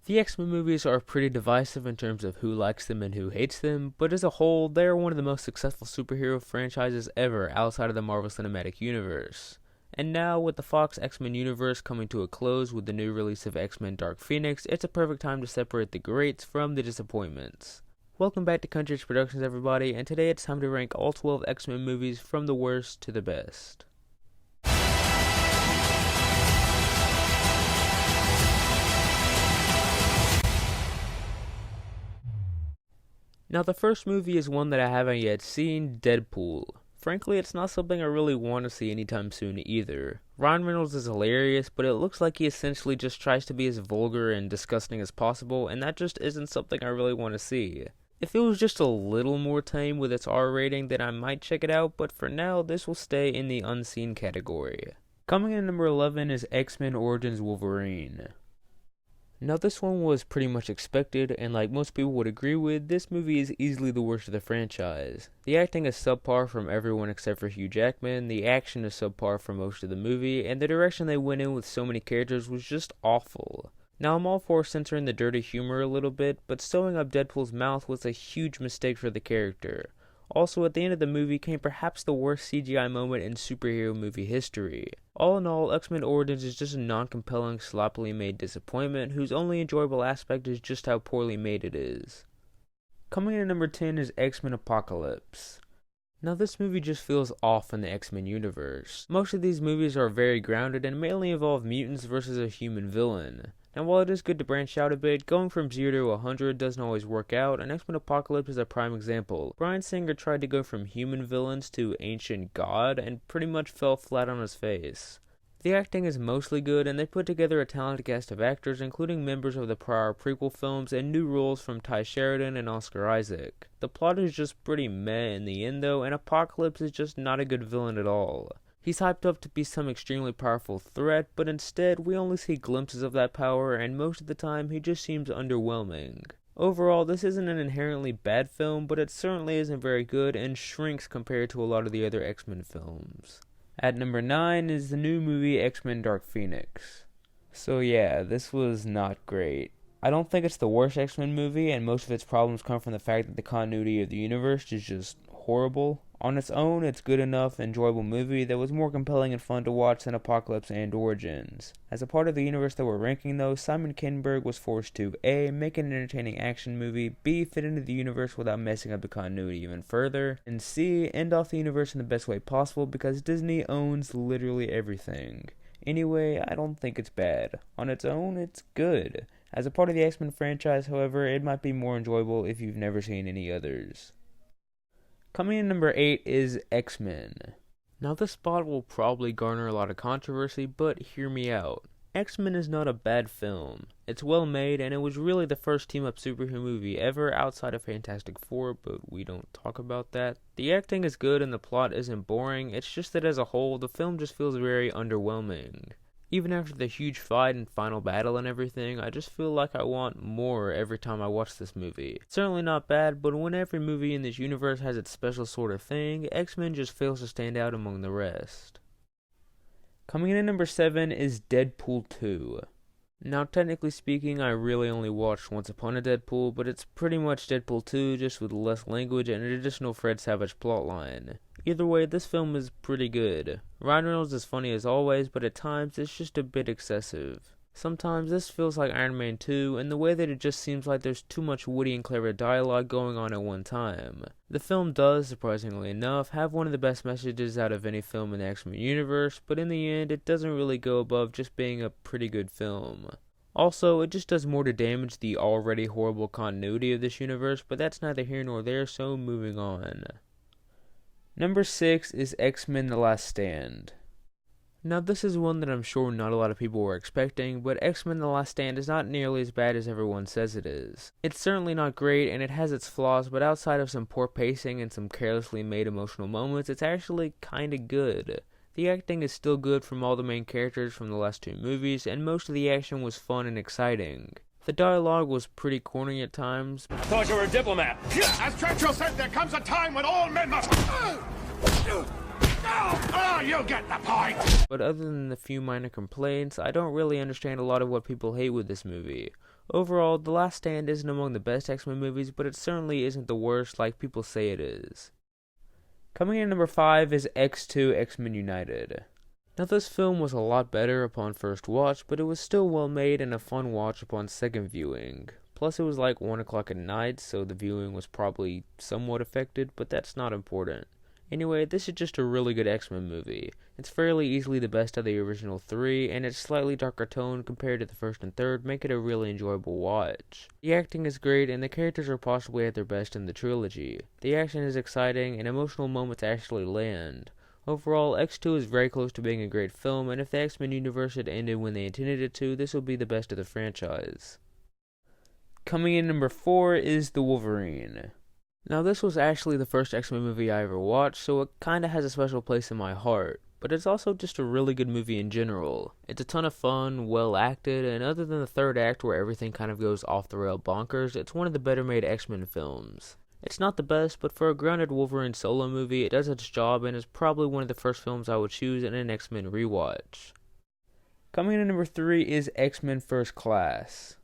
The X-Men movies are pretty divisive in terms of who likes them and who hates them, but as a whole, they are one of the most successful superhero franchises ever outside of the Marvel Cinematic Universe. And now, with the Fox X-Men universe coming to a close with the new release of X-Men Dark Phoenix, it's a perfect time to separate the greats from the disappointments. Welcome back to Country Productions, everybody, and today it's time to rank all 12 X-Men movies from the worst to the best. Now, the first movie is one that I haven't yet seen, Deadpool. Frankly, it's not something I really want to see anytime soon either. Ryan Reynolds is hilarious, but it looks like he essentially just tries to be as vulgar and disgusting as possible, and that just isn't something I really want to see. If it was just a little more tame with its R rating, then I might check it out, but for now, this will stay in the unseen category. Coming in number 11 is X-Men Origins Wolverine. Now, this one was pretty much expected, and like most people would agree with, this movie is easily the worst of the franchise. The acting is subpar from everyone except for Hugh Jackman, the action is subpar for most of the movie, and the direction they went in with so many characters was just awful. Now, I'm all for censoring the dirty humor a little bit, but sewing up Deadpool's mouth was a huge mistake for the character. Also, at the end of the movie came perhaps the worst CGI moment in superhero movie history. All in all, X-Men Origins is just a non-compelling, sloppily made disappointment whose only enjoyable aspect is just how poorly made it is. Coming in at number 10 is X-Men Apocalypse. Now, this movie just feels off in the X-Men universe. Most of these movies are very grounded and mainly involve mutants versus a human villain. And while it is good to branch out a bit, going from 0 to 100 doesn't always work out, and X-Men Apocalypse is a prime example. Bryan Singer tried to go from human villains to ancient god, and pretty much fell flat on his face. The acting is mostly good, and they put together a talented cast of actors, including members of the prior prequel films and new roles from Ty Sheridan and Oscar Isaac. The plot is just pretty meh in the end though, and Apocalypse is just not a good villain at all. He's hyped up to be some extremely powerful threat, but instead we only see glimpses of that power, and most of the time he just seems underwhelming. Overall, this isn't an inherently bad film, but it certainly isn't very good and shrinks compared to a lot of the other X-Men films. At number 9 is the new movie X-Men Dark Phoenix. So yeah, this was not great. I don't think it's the worst X-Men movie, and most of its problems come from the fact that the continuity of the universe is just horrible. On its own, it's good enough, enjoyable movie that was more compelling and fun to watch than Apocalypse and Origins. As a part of the universe that we're ranking though, Simon Kinberg was forced to A. Make an entertaining action movie, B. Fit into the universe without messing up the continuity even further, and C. End off the universe in the best way possible because Disney owns literally everything. Anyway, I don't think it's bad. On its own, it's good. As a part of the X-Men franchise, however, it might be more enjoyable if you've never seen any others. Coming in number 8 is X-Men. Now, this spot will probably garner a lot of controversy, but hear me out. X-Men is not a bad film. It's well made, and it was really the first team-up superhero movie ever outside of Fantastic Four, but we don't talk about that. The acting is good and the plot isn't boring, it's just that as a whole, the film just feels very underwhelming. Even after the huge fight and final battle and everything, I just feel like I want more every time I watch this movie. It's certainly not bad, but when every movie in this universe has its special sort of thing, X-Men just fails to stand out among the rest. Coming in at number 7 is Deadpool 2. Now, technically speaking, I really only watched Once Upon a Deadpool, but it's pretty much Deadpool 2 just with less language and an additional Fred Savage plotline. Either way, this film is pretty good. Ryan Reynolds is funny as always, but at times it's just a bit excessive. Sometimes this feels like Iron Man 2 in the way that it just seems like there's too much witty and clever dialogue going on at one time. The film does, surprisingly enough, have one of the best messages out of any film in the X-Men universe, but in the end it doesn't really go above just being a pretty good film. Also, it just does more to damage the already horrible continuity of this universe, but that's neither here nor there, so moving on. Number 6 is X-Men The Last Stand. Now, this is one that I'm sure not a lot of people were expecting, but X-Men The Last Stand is not nearly as bad as everyone says it is. It's certainly not great, and it has its flaws, but outside of some poor pacing and some carelessly made emotional moments, it's actually kinda good. The acting is still good from all the main characters from the last two movies, and most of the action was fun and exciting. The dialogue was pretty corny at times. Thought you were a diplomat. As Churchill said, there comes a time when all men must... Oh, you get the point! But other than the few minor complaints, I don't really understand a lot of what people hate with this movie. Overall, The Last Stand isn't among the best X-Men movies, but it certainly isn't the worst like people say it is. Coming in at number 5 is X2 X-Men United. Now this film was a lot better upon first watch, but it was still well made and a fun watch upon second viewing. Plus it was like 1 o'clock at night, so the viewing was probably somewhat affected, but that's not important. Anyway, this is just a really good X-Men movie. It's fairly easily the best of the original 3, and its slightly darker tone compared to the first and third make it a really enjoyable watch. The acting is great, and the characters are possibly at their best in the trilogy. The action is exciting, and emotional moments actually land. Overall, X2 is very close to being a great film, and if the X-Men universe had ended when they intended it to, this would be the best of the franchise. Coming in number 4 is The Wolverine. Now this was actually the first X-Men movie I ever watched, so it kinda has a special place in my heart. But it's also just a really good movie in general. It's a ton of fun, well acted, and other than the third act where everything kind of goes off the rail bonkers, it's one of the better made X-Men films. It's not the best, but for a grounded Wolverine solo movie, it does its job and is probably one of the first films I would choose in an X-Men rewatch. Coming in at number 3 is X-Men First Class.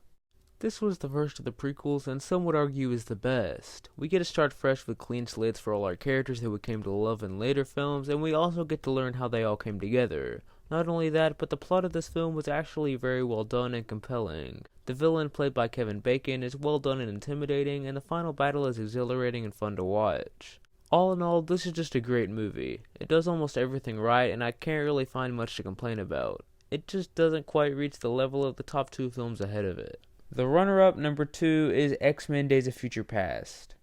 This was the first of the prequels, and some would argue is the best. We get to start fresh with clean slates for all our characters that we came to love in later films, and we also get to learn how they all came together. Not only that, but the plot of this film was actually very well done and compelling. The villain, played by Kevin Bacon, is well done and intimidating, and the final battle is exhilarating and fun to watch. All in all, this is just a great movie. It does almost everything right, and I can't really find much to complain about. It just doesn't quite reach the level of the top 2 films ahead of it. The runner-up, number 2, is X-Men Days of Future Past.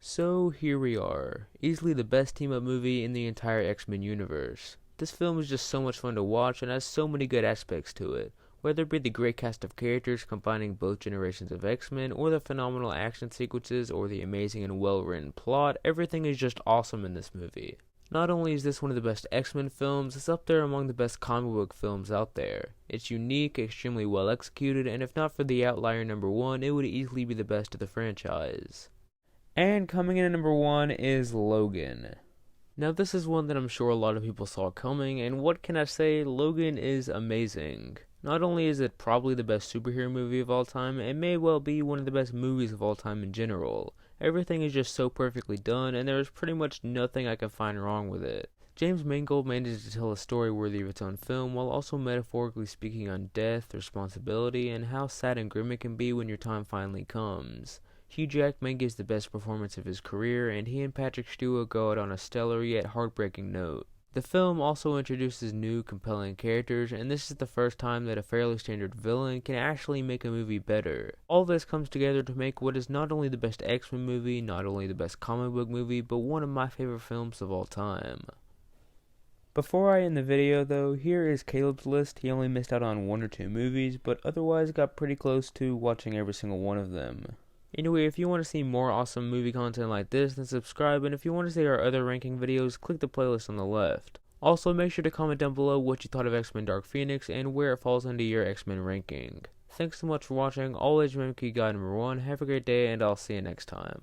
So here we are, easily the best team-up movie in the entire X-Men universe. This film is just so much fun to watch and has so many good aspects to it, whether it be the great cast of characters combining both generations of X-Men, or the phenomenal action sequences, or the amazing and well-written plot. Everything is just awesome in this movie. Not only is this one of the best X-Men films, it's up there among the best comic book films out there. It's unique, extremely well executed, and if not for the outlier number 1, it would easily be the best of the franchise. And coming in at number 1 is Logan. Now this is one that I'm sure a lot of people saw coming, and what can I say, Logan is amazing. Not only is it probably the best superhero movie of all time, it may well be one of the best movies of all time in general. Everything is just so perfectly done, and there is pretty much nothing I can find wrong with it. James Mangold managed to tell a story worthy of its own film, while also metaphorically speaking on death, responsibility, and how sad and grim it can be when your time finally comes. Hugh Jackman gives the best performance of his career, and he and Patrick Stewart go out on a stellar yet heartbreaking note. The film also introduces new, compelling characters, and this is the first time that a fairly standard villain can actually make a movie better. All this comes together to make what is not only the best X-Men movie, not only the best comic book movie, but one of my favorite films of all time. Before I end the video though, here is Caleb's list. He only missed out on 1 or 2 movies, but otherwise got pretty close to watching every single one of them. Anyway, if you want to see more awesome movie content like this, then subscribe, and if you want to see our other ranking videos, click the playlist on the left. Also, make sure to comment down below what you thought of X-Men Dark Phoenix and where it falls into your X-Men ranking. Thanks so much for watching. Always remember key guide number 1. Have a great day, and I'll see you next time.